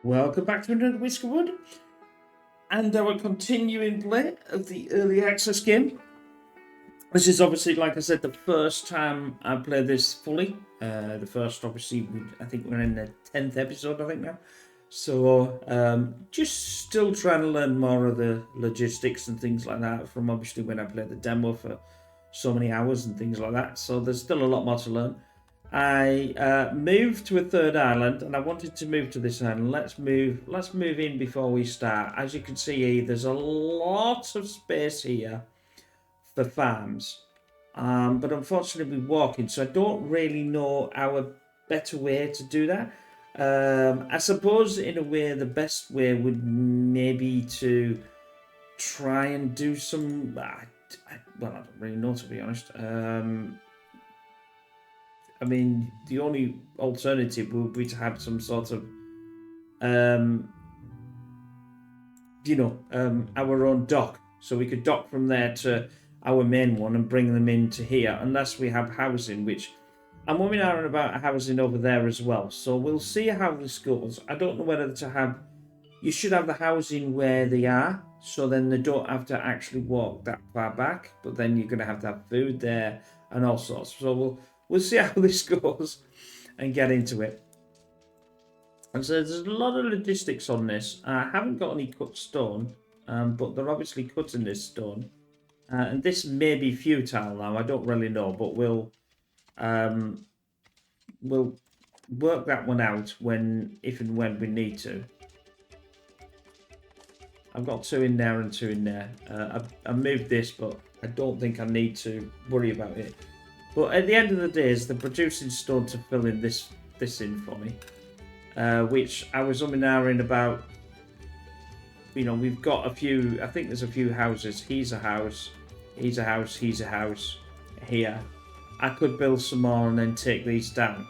Welcome back to another Whiskerwood and our continuing play of the early access game. This is obviously, like I said, the first time I played this fully. The first, obviously, I think we're in the 10th episode, I think now. So, just still trying to learn more of the logistics and things like that from obviously when I played the demo for so many hours and things like that. So there's still a lot more to learn. I moved to a third island, and I wanted to move to this island. Let's move in before we start. As you can see, there's a lot of space here for farms, but unfortunately we're walking, so I don't really know our better way to do that. I suppose in a way the best way would maybe to try and do some. Well, I don't really know, to be honest. I mean, the only alternative would be to have some sort of, our own dock. So we could dock from there to our main one and bring them into here, unless we have housing, which I'm worrying about housing over there as well. So we'll see how this goes. I don't know whether to have. You should have the housing where they are, so then they don't have to actually walk that far back. But then you're going to have food there and all sorts. So we'll see how this goes and get into it. And so there's a lot of logistics on this. I haven't got any cut stone, but they're obviously cutting this stone. And this may be futile now, I don't really know, but we'll work that one out if and when we need to. I've got 2 in there and 2 in there. I moved this, but I don't think I need to worry about it. But at the end of the day, they're producing stone to fill in this in for me, which I was in about. You know, we've got a few. I think there's a few houses. He's a house. He's a house. He's a house. Here, I could build some more and then take these down,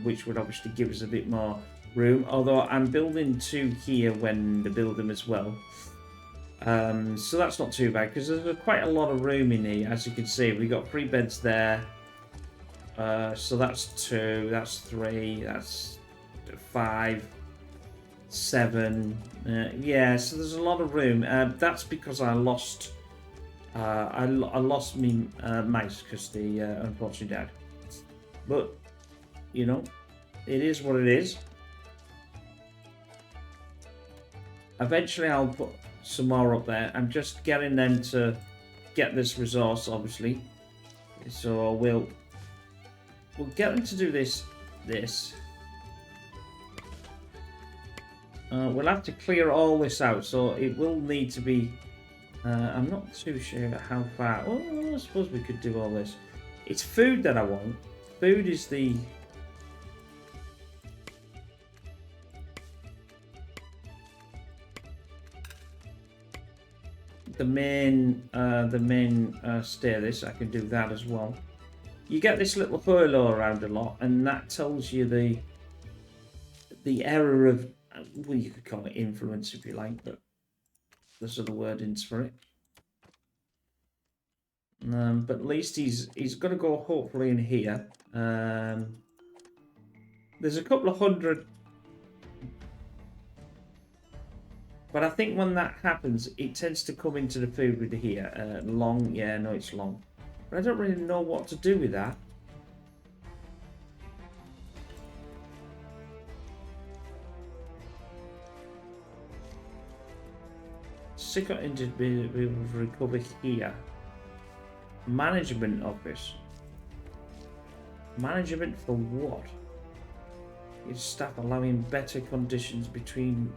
which would obviously give us a bit more room. Although I'm building 2 here when they build them as well. So that's not too bad because there's quite a lot of room in here. As you can see, we've got 3 beds there. So that's 2, that's 3, that's 5, 7. Yeah, so there's a lot of room. That's because I lost me mice because they unfortunately died. But you know, it is what it is. Eventually, I'll put some more up there. I'm just getting them to get this resource, obviously. So we'll get them to do this. We'll have to clear all this out, so it will need to be. I'm not too sure how far. Oh, I suppose we could do all this. It's food that I want. Food is the. The main stair. This I can do that as well. You get this little halo around a lot, and that tells you the error of, well, you could call it influence if you like, but there's other wordings for it. But at least he's going to go hopefully in here. There's a couple of hundred. But I think when that happens, it tends to come into the food with here. Long, yeah, no, it's long. But I don't really know what to do with that. Sicker individual will recover here. Management office. Management for what? Your staff allowing better conditions between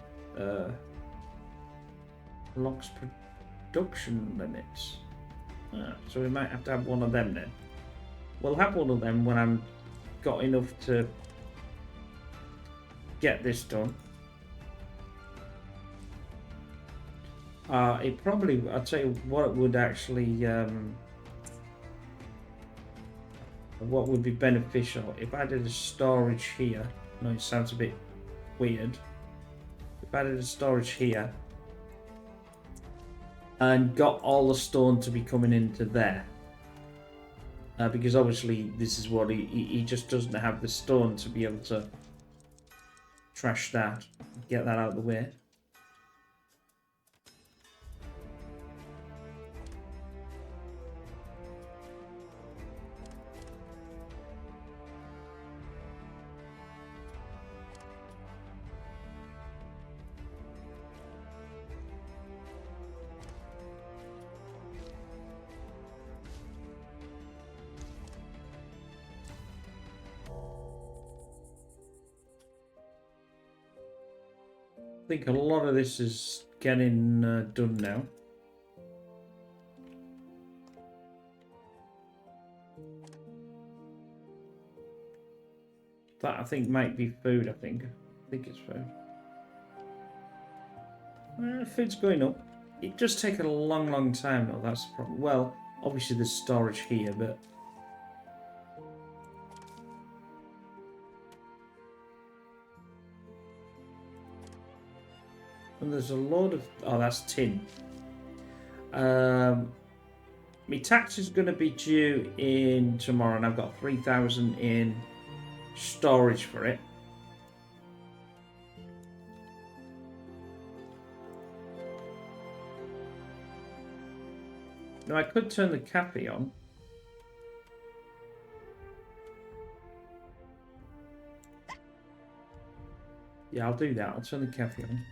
locks production limits. So we might have to have one of them then. We'll have one of them when I'm got enough to get this done. It probably, I'll tell you what it would actually, what would be beneficial if I did a storage here. No, it sounds a bit weird. If I did a storage here and got all the stone to be coming into there. Because obviously this is what he just doesn't have the stone to be able to trash that. Get that out of the way. I think a lot of this is getting done now. That I think might be food. I think it's food. Food's going up. It does take a long time though. That's the problem. Well, obviously there's storage here, but and there's a load of... Oh, that's tin. My tax is going to be due in tomorrow, and I've got 3,000 in storage for it. Now, I could turn the cafe on. Yeah, I'll do that. I'll turn the cafe on.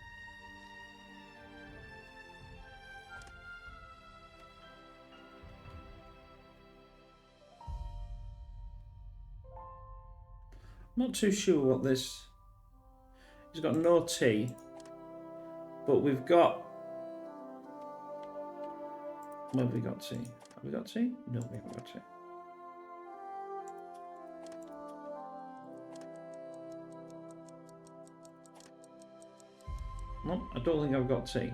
Not too sure what this... He's got no tea. But we've got... What have we got tea? Have we got tea? No, we haven't got tea. No, I don't think I've got tea.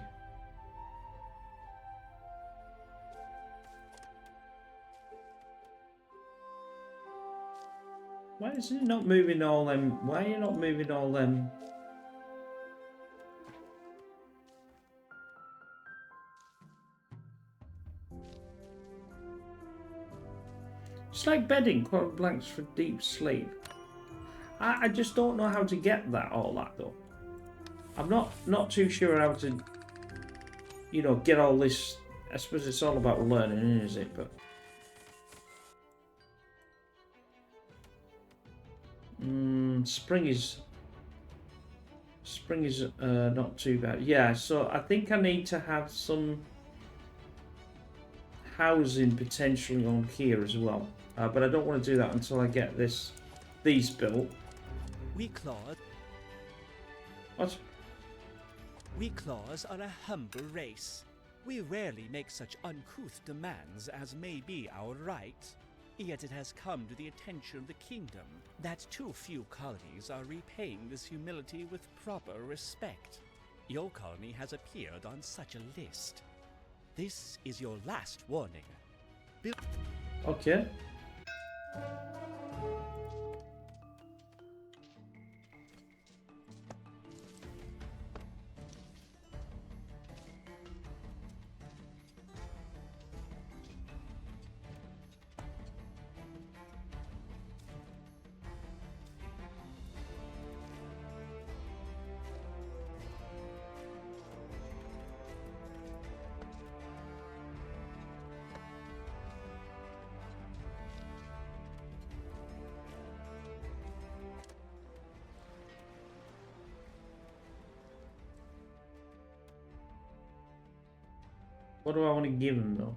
Why is it not moving all them? Why are you not moving all them? It's like bedding, quote blanks for deep sleep. I just don't know how to get all that though. I'm not too sure how to, you know, get all this. I suppose it's all about learning, is it? But spring is not too bad. Yeah, so I think I need to have some housing potentially on here as well. But I don't want to do that until I get these built. What? We claws are a humble race. We rarely make such uncouth demands as may be our right. Yet it has come to the attention of the kingdom that too few colonies are repaying this humility with proper respect. Your colony has appeared on such a list. This is your last warning. Okay. What do I want to give him though?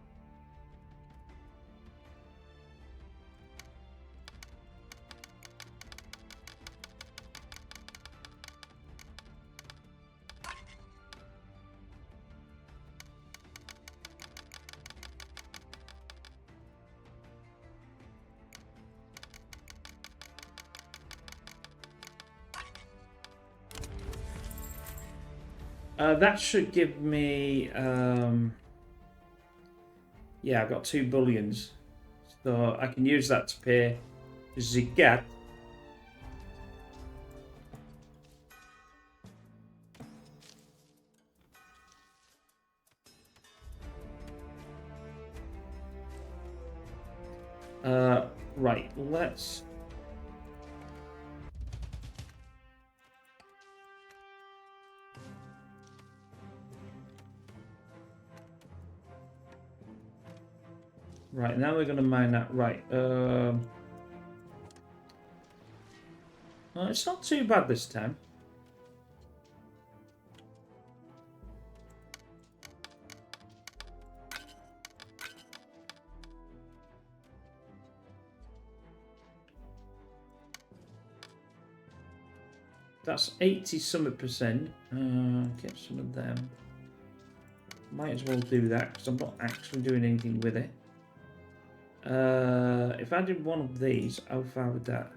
That should give me, yeah, I've got 2 bullions, so I can use that to pay Zigat. Right, let's... Right, now we're going to mine that. Right. Well, it's not too bad this time. That's 80-something%. Get some of them. Might as well do that because I'm not actually doing anything with it. If I did one of these, how far would that?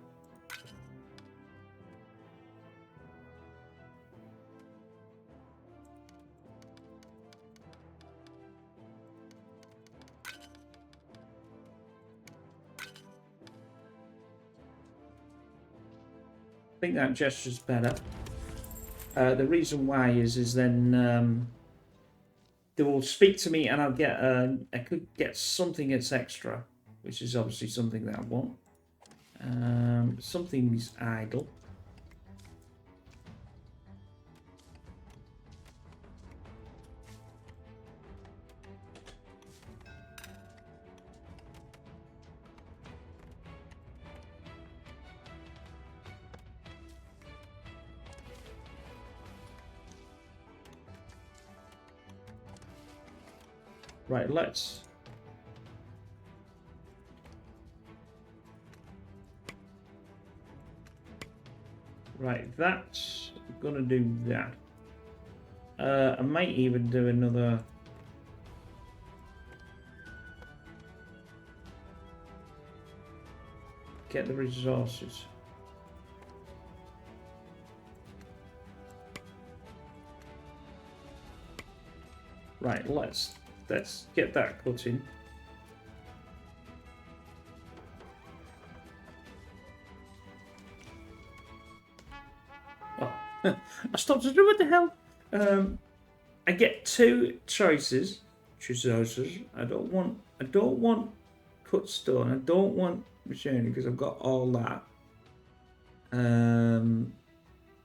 I think that gesture's better. The reason why is then they will speak to me and I'll get I could get something that's extra, which is obviously something that I want. Something's idle. Right, let's. Right, that's gonna do that. I might even do another. Get the resources. Right, let's get that cut in. Oh, I stopped to do what the hell. I get two choices. I don't want cut stone. I don't want machinery because I've got all that.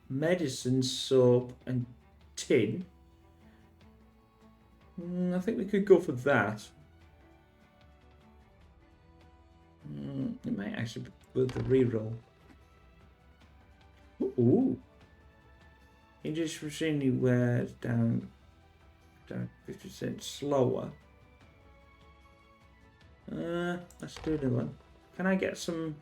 Medicine, soap, and tin. I think we could go for that. It might actually be worth the reroll. Ooh. English machinery wears down 50% slower. Let's do the one. Can I get some?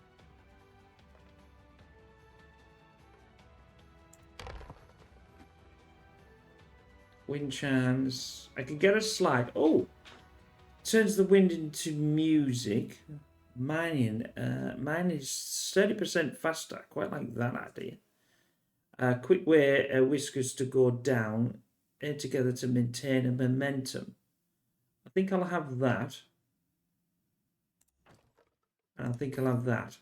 Wind chimes. I can get a slide. Oh! Turns the wind into music. Mine is 30% faster. I quite like that idea. Quick way whiskers to go down. Aid together to maintain a momentum. I think I'll have that. And I think I'll have that.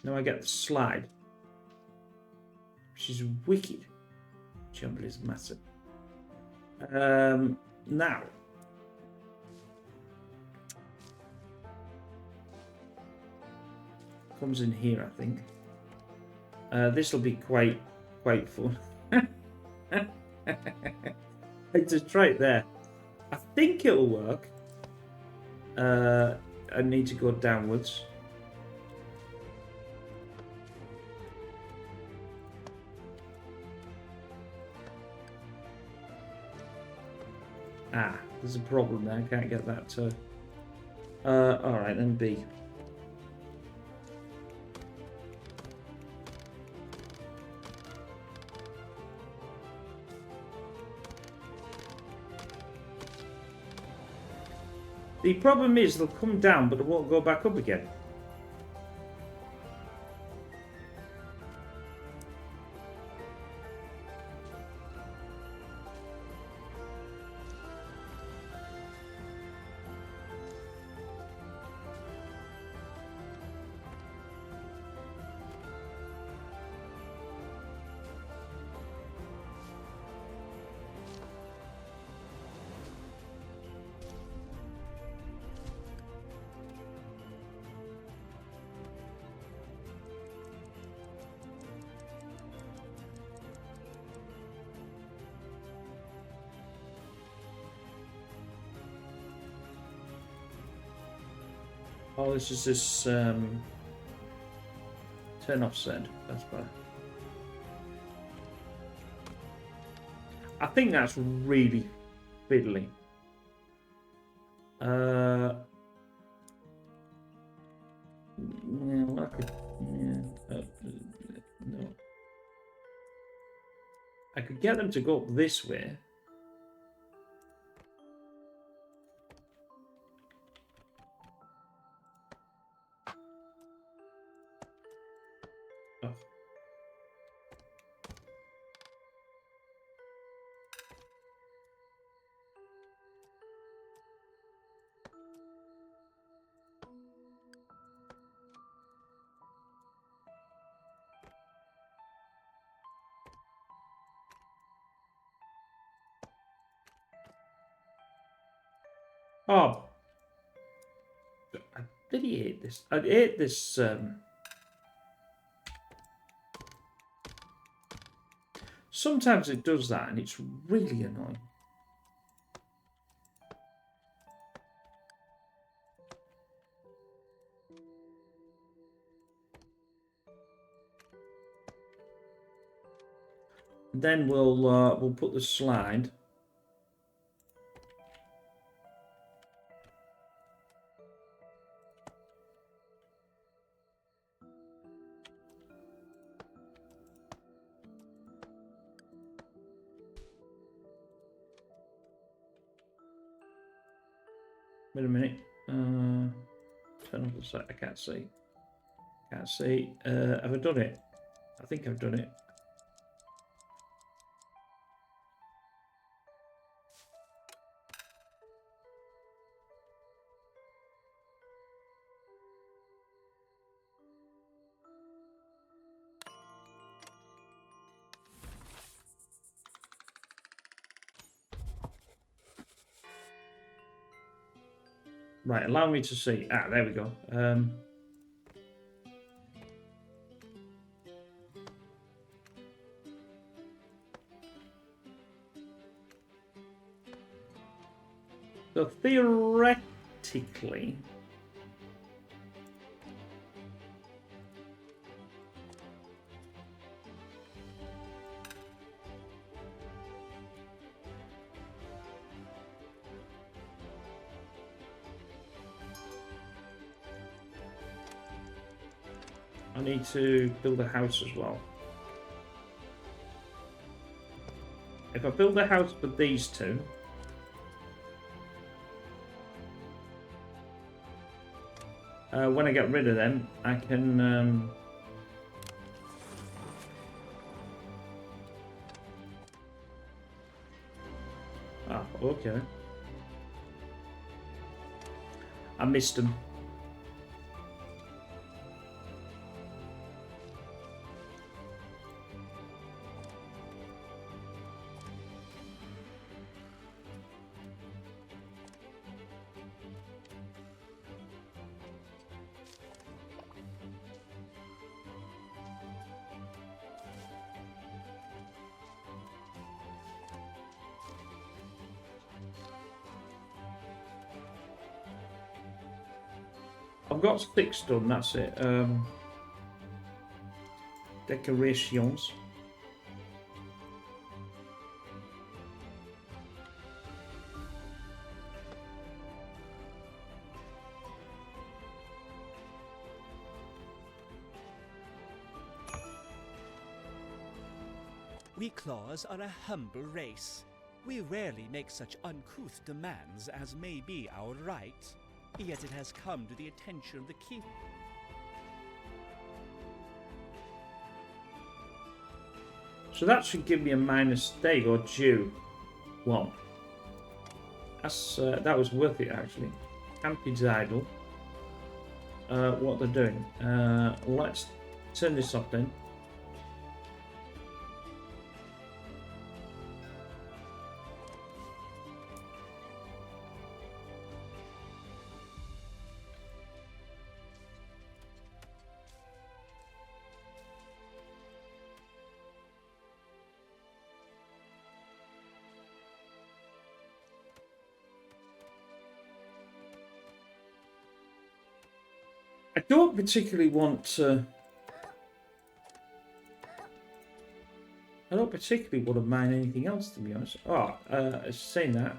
Now I get the slide. Which is wicked. Jumble is massive. Now. Comes in here, I think. This will be quite fun. I just try it there. I think it'll work. I need to go downwards. Ah, there's a problem there. I can't get that to. Alright, then B. The problem is they'll come down, but they won't go back up again. Oh, this is this turn off send. That's better. I think that's really fiddly. Yeah, well, I could. Yeah, no. I could get them to go up this way. Oh. Oh, I really hate this. I hate this. Sometimes it does that, and it's really annoying. Then we'll put the slide. Wait a minute. Turn off the slide. I can't see. Can't see. Have I done it? I think I've done it. Right, allow me to see. Ah, there we go. So theoretically, I need to build a house as well. If I build a house for these two, when I get rid of them, I can. Ah, okay. I missed them. I've got 6 done, that's it. Decorations. We claws are a humble race. We rarely make such uncouth demands as may be our right. Yet it has come to the attention of the king. So that should give me a -stay or due 1. That's that was worth it actually. Campy's idle. What they're doing. Let's turn this off then. don't particularly want to... I don't particularly want to mine anything else, to be honest. Oh, saying that.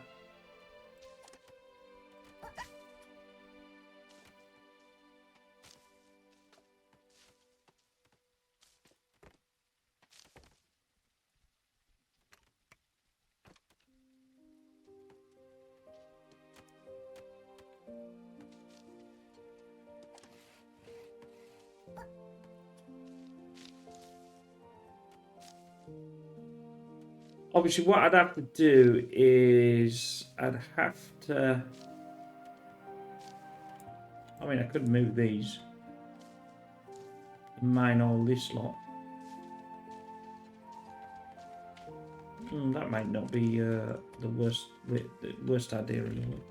Obviously, what I'd have to do is I'd have to... I mean, I could move these and mine all this lot. That might not be the worst idea in the world.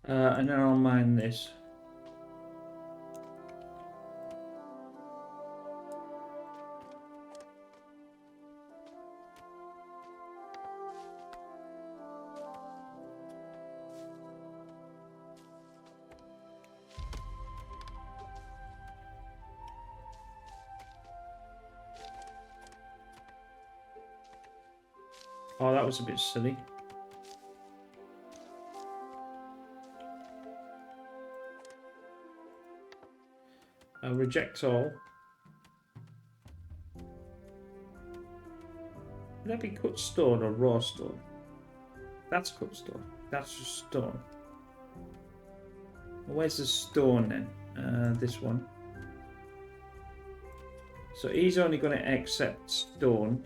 And then I'll mine this. Oh, that was a bit silly. Reject all. Would that be cut stone or raw stone? That's cut stone. That's just stone. Where's the stone then? This one. So he's only going to accept stone.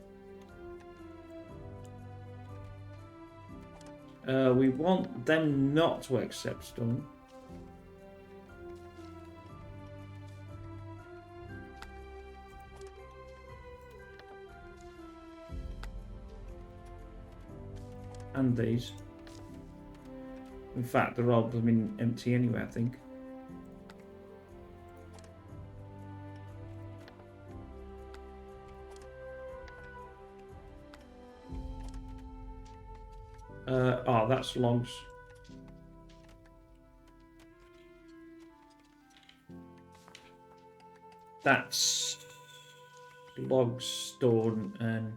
We want them not to accept stone. And these. In fact, they're all blooming empty anyway, I think. Oh, that's logs. That's logs, stone, and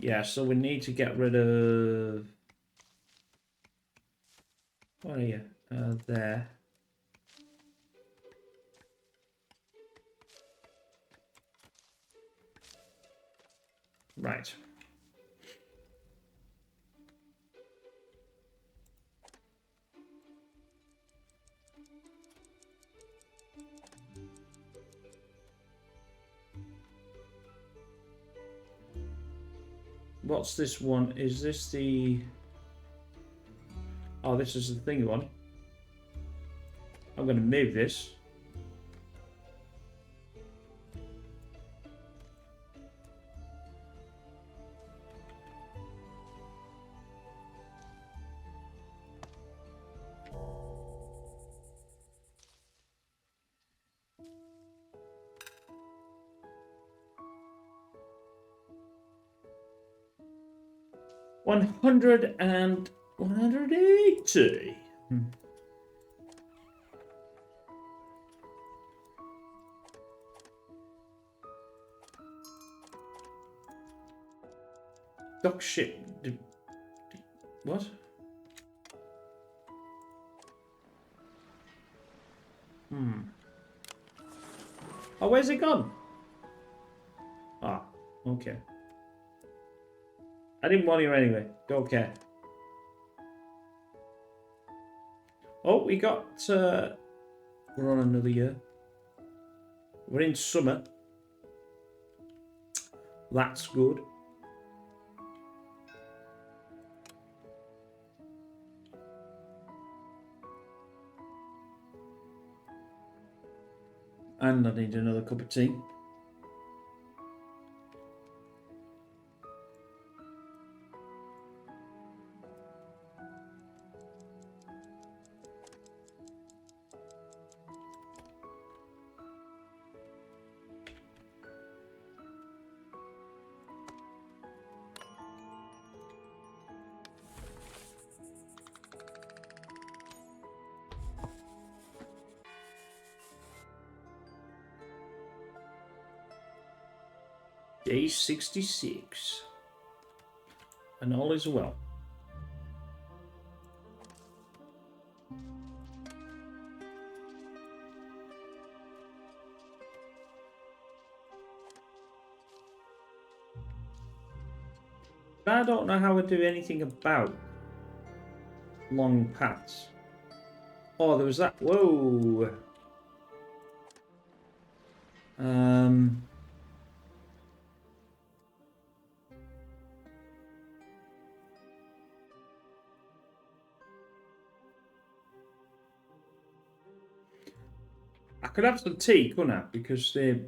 yeah, so we need to get rid of... What are you? There. Right. What's this one? Is this the... Oh, this is the thingy one. I'm going to move this. One 180. Dock ship. What? Oh, where's it gone? Ah, okay. I didn't want you anyway. Don't care. Oh, we got... we're on another year. We're in summer. That's good. And I need another cup of tea. Day 66. And all is well. I don't know how to do anything about long paths. Oh, there was that. Whoa. I could have some tea, couldn't I? Because they.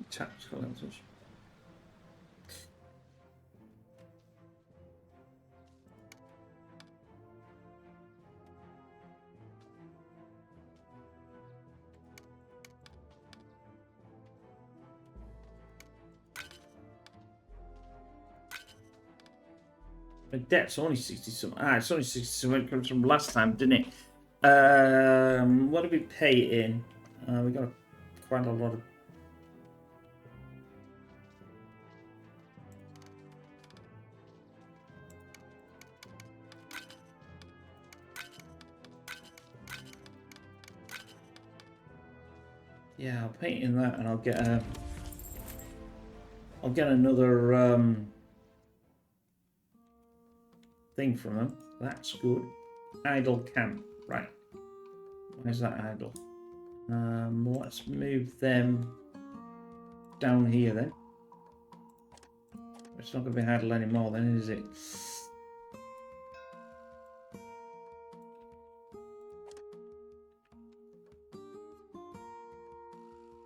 Tactical answers. My debt's only 60 something. Ah, it's only 60 something. Comes from last time, didn't it? What did we pay in? We got quite a lot of. Yeah, I'll paint in that, and I'll get a. I'll get another thing from them. That's good. Idle camp, right? Where's that idle? Let's move them down here then. It's not going to be idle anymore then, is it?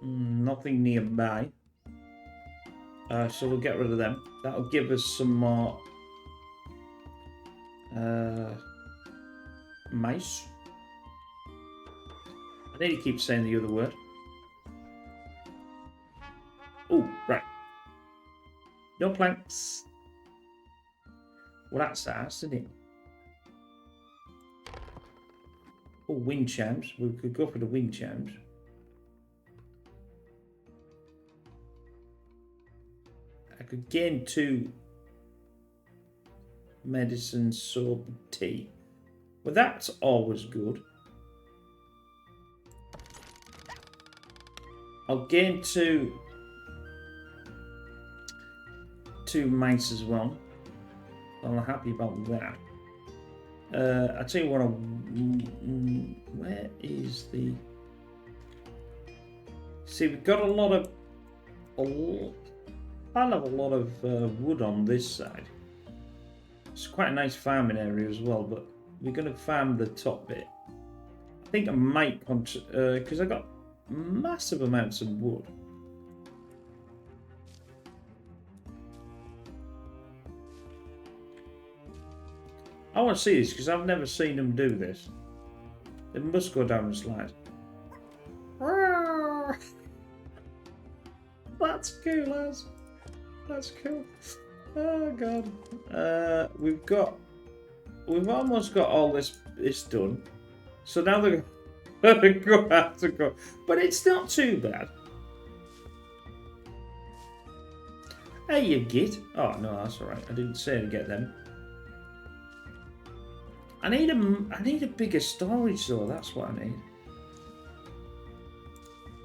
Nothing nearby. So we'll get rid of them. That'll give us some more mice. I need to keep saying the other word. Oh, right. No planks. Well, that's ass, isn't it? Oh, wind chimes. We could go for the wind chimes. I could gain 2 medicine, soap, tea. Well, that's always good. I'll gain 2 mice as well. I'm happy about that. I tell you what. Where is the? See, we've got a lot of wood on this side. It's quite a nice farming area as well, but we're going to farm the top bit. I think I might because I got massive amounts of wood. I want to see this because I've never seen them do this. They must go down the slide. That's cool, lads. That's cool. Oh god. We've almost got all this done. So now they're gonna go out to go. But it's not too bad. Hey, you git. Oh no, that's alright. I didn't say to get them. I need a bigger storage though. That's what I need.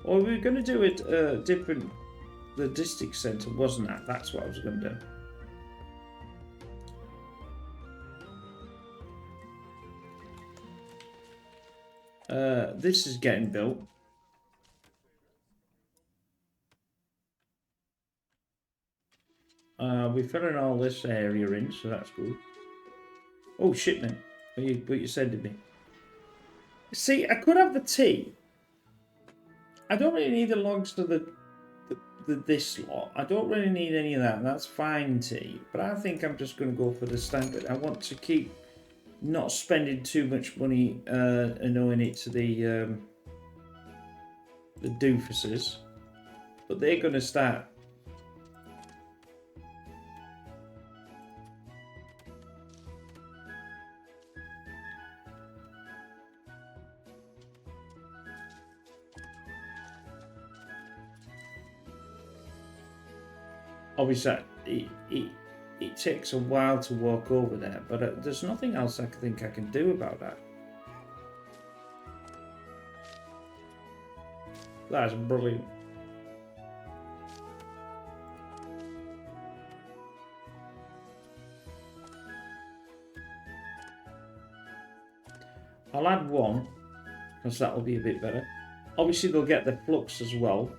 Or we were going to do it different. The district centre wasn't that. That's what I was going to do. This is getting built. We're filling all this area in, so that's good. Oh, shipment. What you said to me. See, I could have the tea. I don't really need the logs to this lot. I don't really need any of that. That's fine tea. But I think I'm just going to go for the standard. I want to keep not spending too much money annoying it to the doofuses. But they're going to start. Obviously, it takes a while to walk over there, but there's nothing else I think I can do about that. That's brilliant. I'll add one, because that'll be a bit better. Obviously, they'll get the flux as well.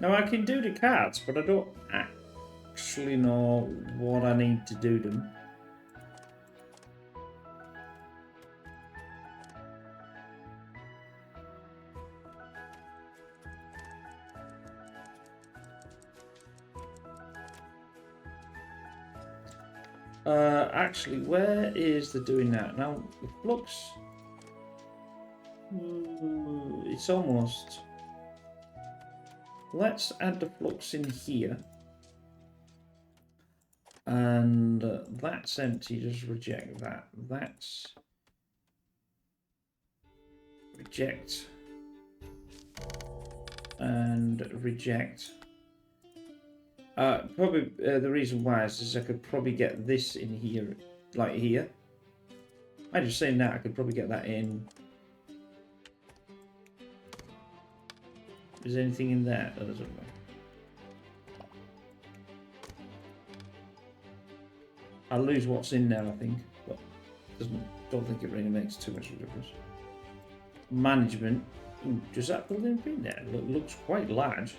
Now I can do the cards, but I don't actually know what I need to do them. Actually, where is the doing that? Now, the flux... it's almost... Let's add the flux in here. And that's empty, just reject that. That's... Reject. And reject. Probably the reason why is I could probably get this in here, like here. I'm just saying that, I could probably get that in. Is there anything in there? That doesn't know. I'll lose what's in there, I think, but don't think it really makes too much of a difference. Management. Ooh, does that building fit in there? It looks quite large.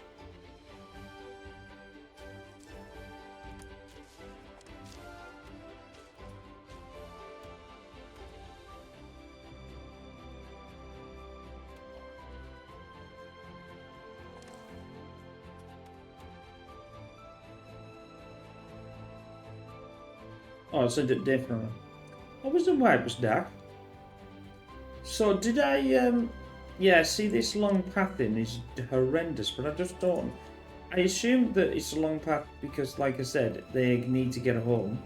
Oh, it's a different. I was why it was dark. So did I? Yeah. See, this long path in is horrendous, but I just don't. I assume that it's a long path because, like I said, they need to get a home.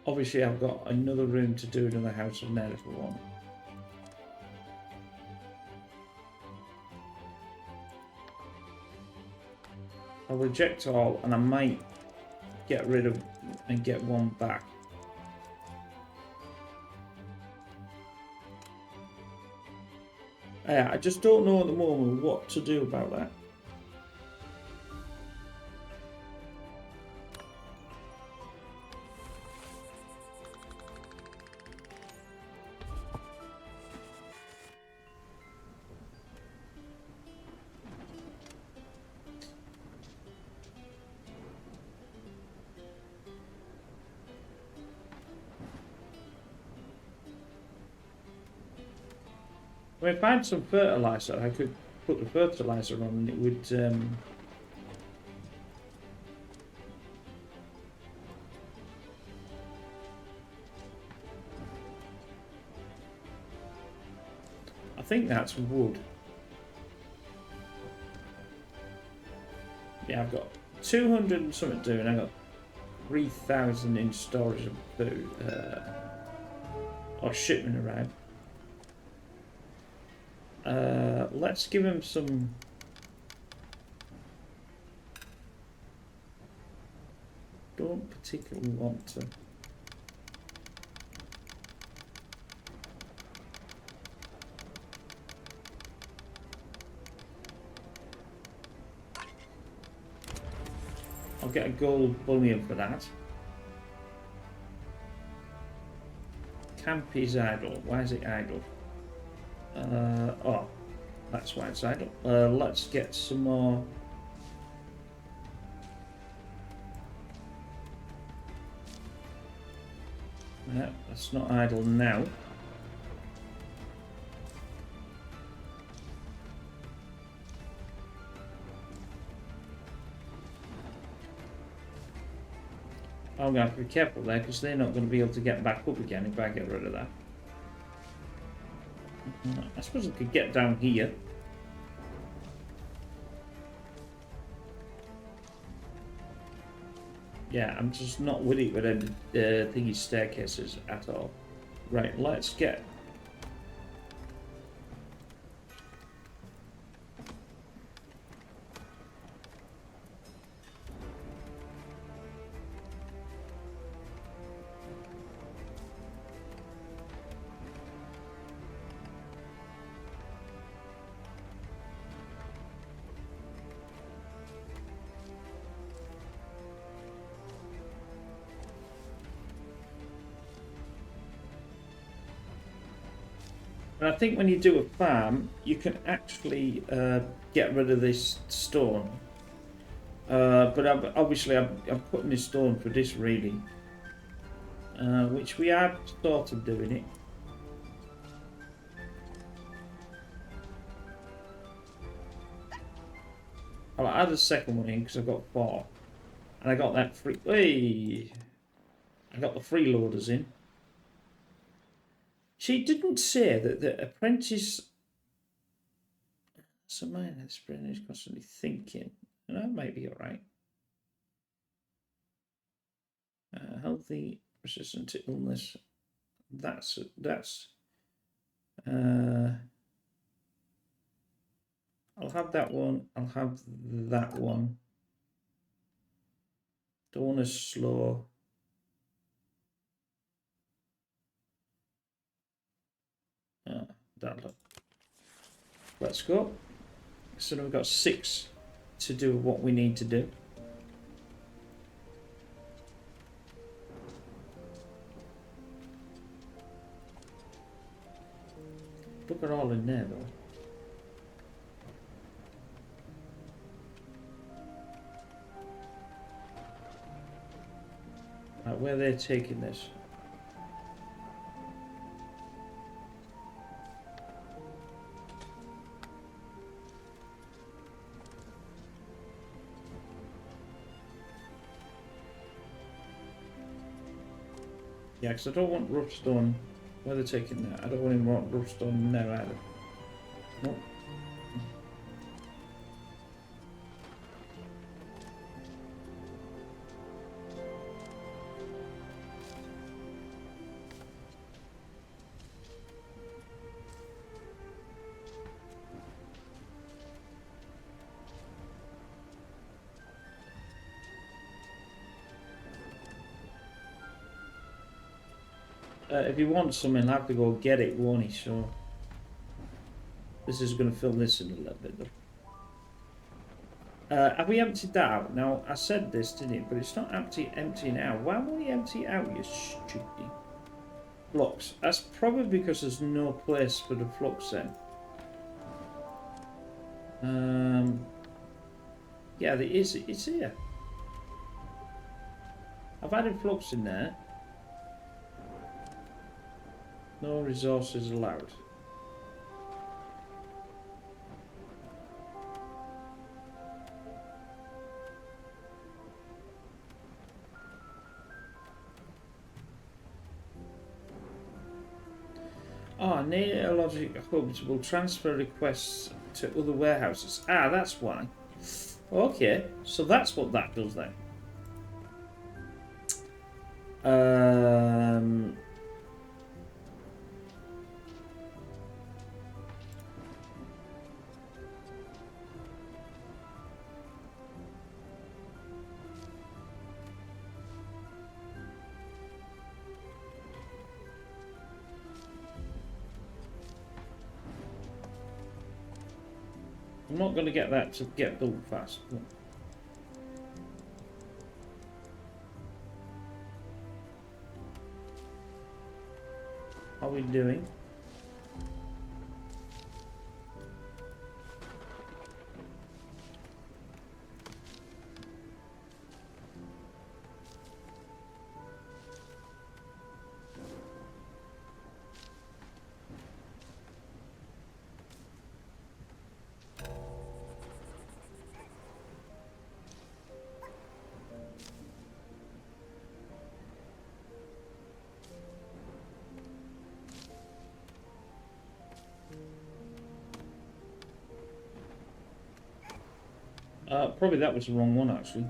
Obviously, I've got another room to do another house on there if I want. I'll reject all, and I might get rid of and get one back. Yeah, I just don't know at the moment what to do about that. If I had some fertilizer, I could put the fertilizer on and it would think that's wood. Yeah, I've got 200 and something to do, and I've got 3,000 in storage of food. Or shipment around. Let's give him some. Don't particularly want to. I'll get a gold bullion for that. Camp is idle. Why is it idle? Oh, that's why it's idle. Let's get some more. No, that's not idle now. I'm going to have to be careful there because they're not going to be able to get back up again if I get rid of that. I suppose I could get down here. Yeah, I'm just not with it with any thingy staircases at all. Right, let's get. And I think when you do a farm, you can actually get rid of this stone. But obviously I'm putting this stone for this really. Which we are sort of doing it. I'll add a second one in because I've got 4. And I got that free. Hey! I got the freeloaders in. She didn't say that the apprentice. So my next brain is constantly thinking. And that might be alright. Healthy, resistant to illness. That's. I'll have that one. I'll have that one. Don't want to slow. That'll. Let's go. So now we've got 6 to do what we need to do. Look at all in there though. Right, where they're taking this. Yeah, because I don't want rough stone. Where they're taking that. I don't want him rough stone now either. Nope. If he wants something, he'll have to go get it, won't he? So this is going to fill this in a little bit, though. Have we emptied that out? Now, I said this, didn't it? But it's not empty now. Why won't he empty it out, you stupid? Flux. That's probably because there's no place for the flux then. Yeah, there is. It's here. I've added flux in there. No resources allowed. Oh, neologic hubs will transfer requests to other warehouses. Ah, that's why. Okay, so that's what that does then. I'm not going to get that to get built fast. How are we doing? Probably that was the wrong one, actually.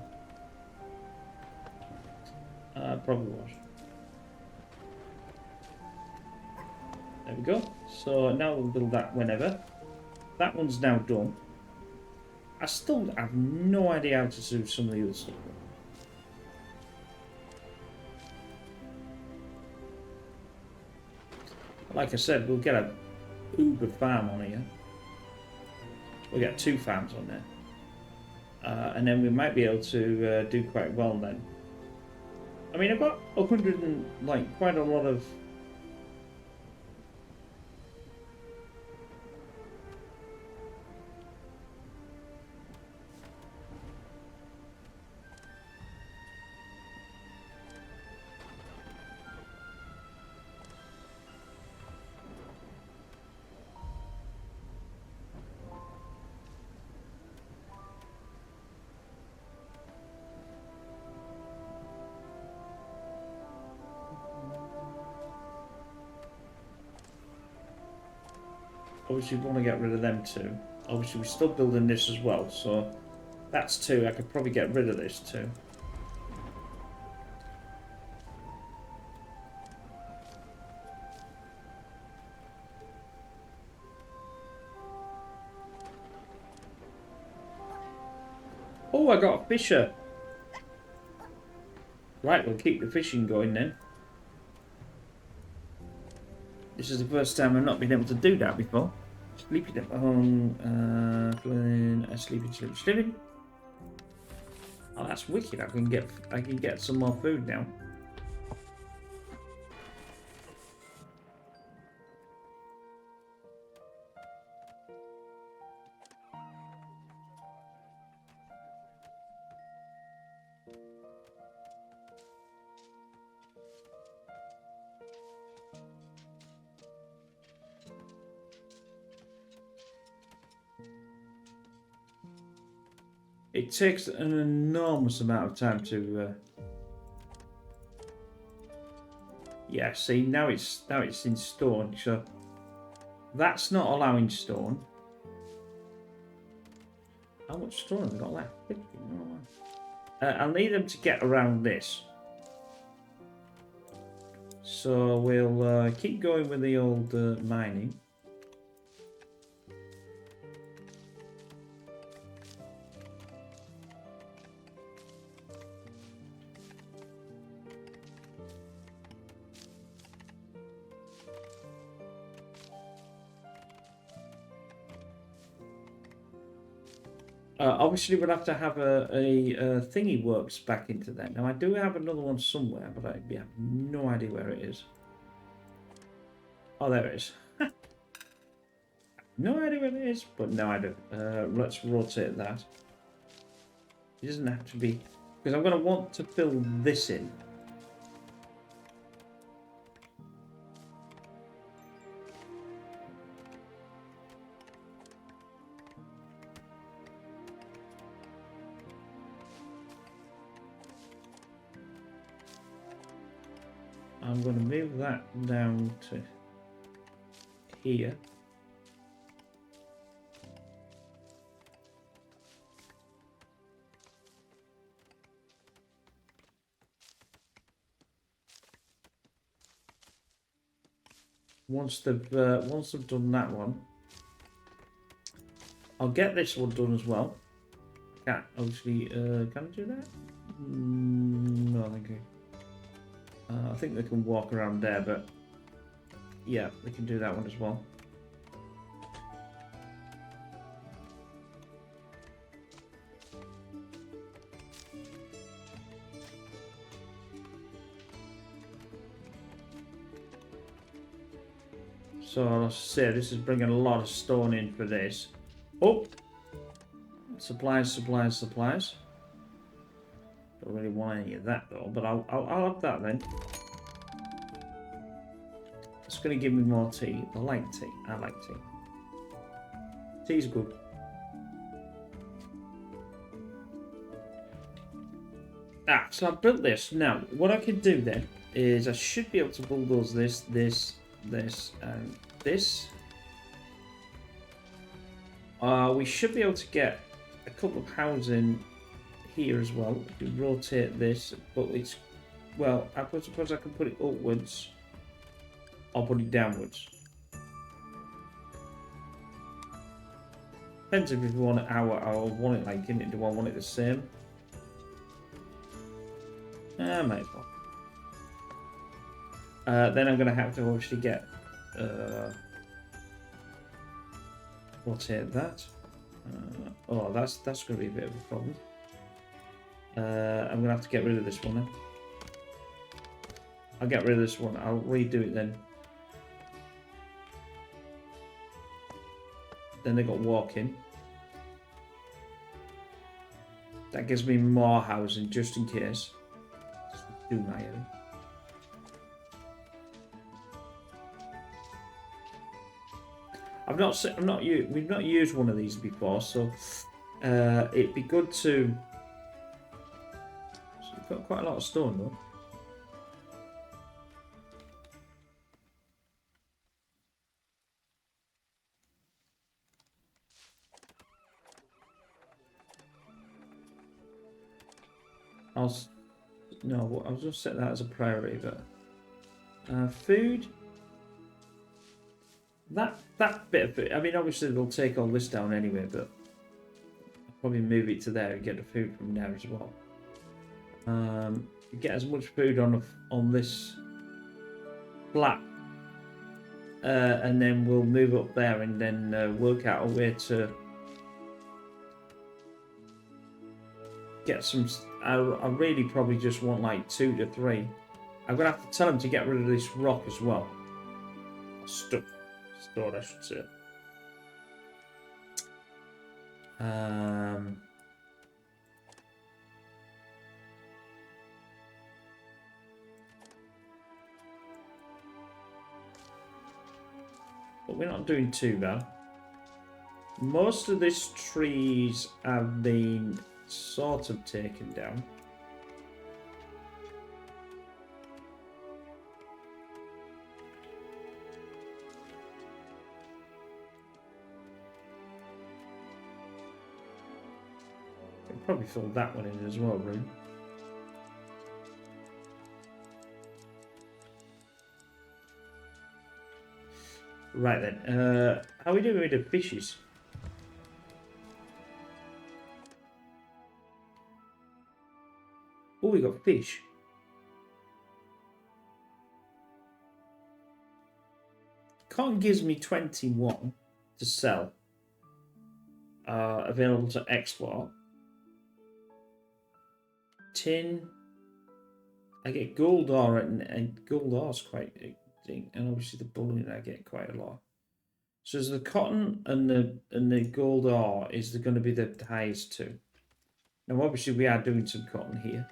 Probably was. There we go. So now we'll build that whenever. That one's now done. I still have no idea how to do some of the other stuff. Like I said, we'll get a uber farm on here. We'll get 2 farms on there. And then we might be able to do quite well then. I mean, I've got 100 and like quite a lot of. Obviously, we want to get rid of them too. Obviously, we're still building this as well, so that's 2. I could probably get rid of this too. Oh, I got a fisher. Right, we'll keep the fishing going then. This is the first time I've not been able to do that before. Sleeping at home, sleeping. Oh, that's wicked! I can get some more food now. It takes an enormous amount of time to. Yeah, see now it's in stone, so that's not allowing stone. How much stone have we got left? 50. I'll need them to get around this, so we'll keep going with the old mining. Obviously, we'll have to have a thingy works back into that. Now, I do have another one somewhere, but I have no idea where it is. Oh, there it is. No idea where it is, but no, I do. Let's rotate that. It doesn't have to be... Because I'm going to want to fill this in. I'm going to move that down to... here. Once they've done that one, I'll get this one done as well. Can't obviously, can I do that? No, I think they can walk around there, but yeah, they can do that one as well. So I'll say this is bringing a lot of stone in for this. Oh, supplies. Don't really want any of that though, but I'll have that then. It's going to give me more tea. I like tea. Tea's good. So I've built this. Now, what I can do then is I should be able to bulldoze this, and this. We should be able to get a couple of housing here as well. We can rotate this, but it's, well, I suppose I can put it upwards or put it downwards. Depends if you want it how I want it like, in it. Do I want it the same? Might as well. Then I'm going to have to obviously get rotate that. Oh, that's going to be a bit of a problem. I'm going to have to get rid of this one then. I'll get rid of this one. I'll redo it then. Then they got walking. That gives me more housing just in case. Just do my area. We've not used one of these before, so it'd be good to. So we've got quite a lot of stone though. I was just set that as a priority, but food. That bit of food. I mean, obviously they'll take all this down anyway, but I'll probably move it to there and get the food from there as well. Get as much food on this flat, and then we'll move up there and then work out a way to get some. I really probably just want like 2 to 3. I'm gonna have to tell them to get rid of this rock as well. Stone, I should say. But we're not doing too bad. Most of these trees have been sort of taken down. Probably fill that one in as well, really. Right then, how are we doing with the fishes? Oh, we got fish. Cotton gives me 21 to sell. Available to export. Tin. I get gold ore, and gold ore's quite a thing, and obviously the bullion I get quite a lot. So as the cotton and the gold ore is going to be the highest two. Now obviously we are doing some cotton here.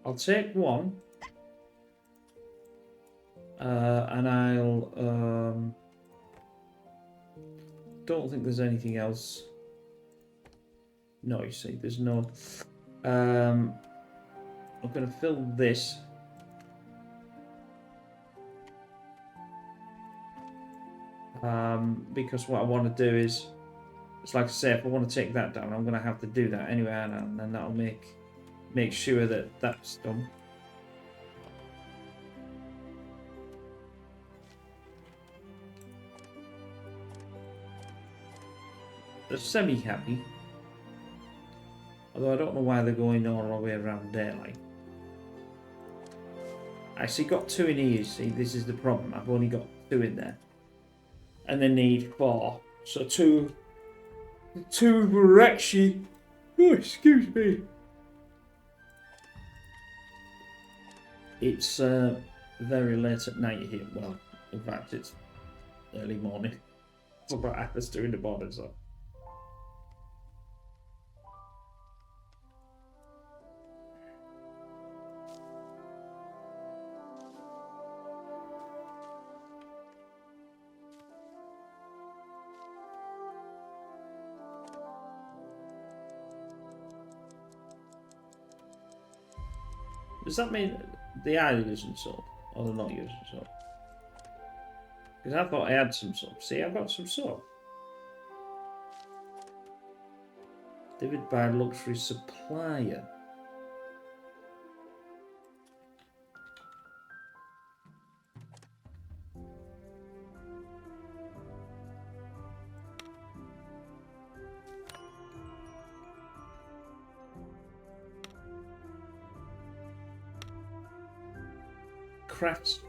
I'll take one. and I'll don't think there's anything else. No, you see, there's no. I'm going to fill this. Because what I want to do is, it's like I say, if I want to take that down, I'm going to have to do that anyway, and then that'll make sure that that's done. They're semi-happy. Although I don't know why they're going all the way around there, like. I actually got 2 in here, see, this is the problem. I've only got 2 in there. And they need 4. So 2 were actually... Oh, excuse me. It's very late at night here. Well, in fact, it's early morning. It's about hours 2 in the morning, so... Does that mean they are using soap or they're not using soap? Because I thought I had some soap. See, I've got some soap. Delivered by luxury supplier. Crafts.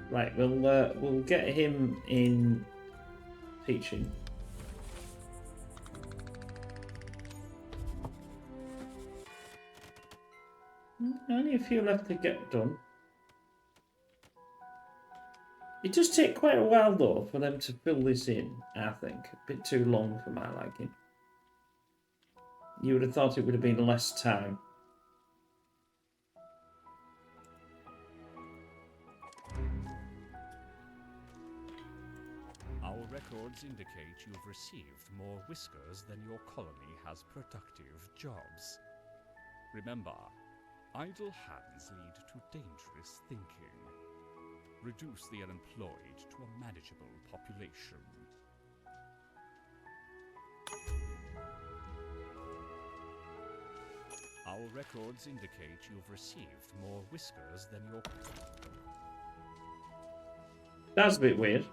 Right, we'll get him in teaching. Only a few left to get done. It does take quite a while, though, for them to fill this in, I think. A bit too long for my liking. You would have thought it would have been less time. Our records indicate you've received more whiskers than your colony has productive jobs. Remember, idle hands lead to dangerous thinking. Reduce the unemployed to a manageable population. Our records indicate you've received more whiskers than your... That's a bit weird.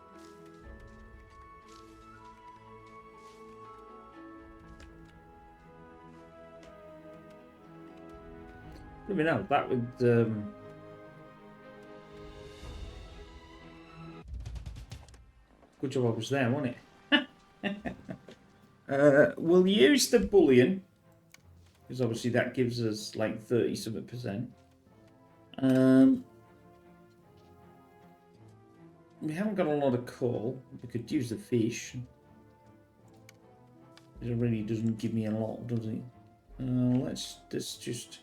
Let me know, that would... Good job I was there, wasn't it? We'll use the bullion, because obviously that gives us like 30-something%. We haven't got a lot of coal. We could use the fish. It really doesn't give me a lot, does it? Let's just...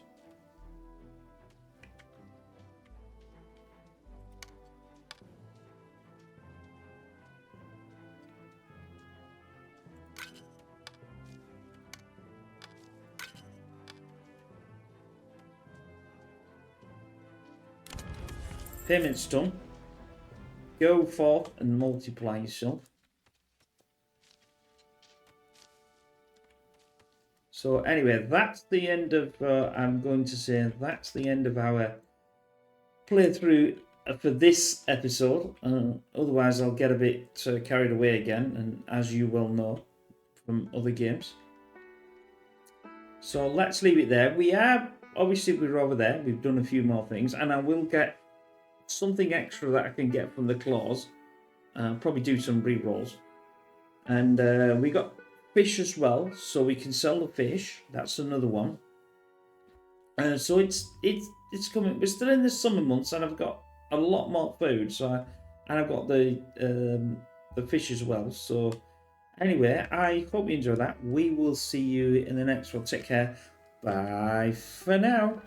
Payment's done. Go forth and multiply yourself. So anyway, that's the end of, I'm going to say, that's the end of our playthrough for this episode. Otherwise, I'll get a bit carried away again, and as you well know from other games. So let's leave it there. Obviously we're over there. We've done a few more things, and I will get something extra that I can get from the claws. Probably do some re-rolls. And we got fish as well, so we can sell the fish. That's another one. So it's coming. We're still in the summer months, and I've got a lot more food, so and I've got the fish as well. So anyway, I hope you enjoy that. We will see you in the next one. Take care. Bye for now.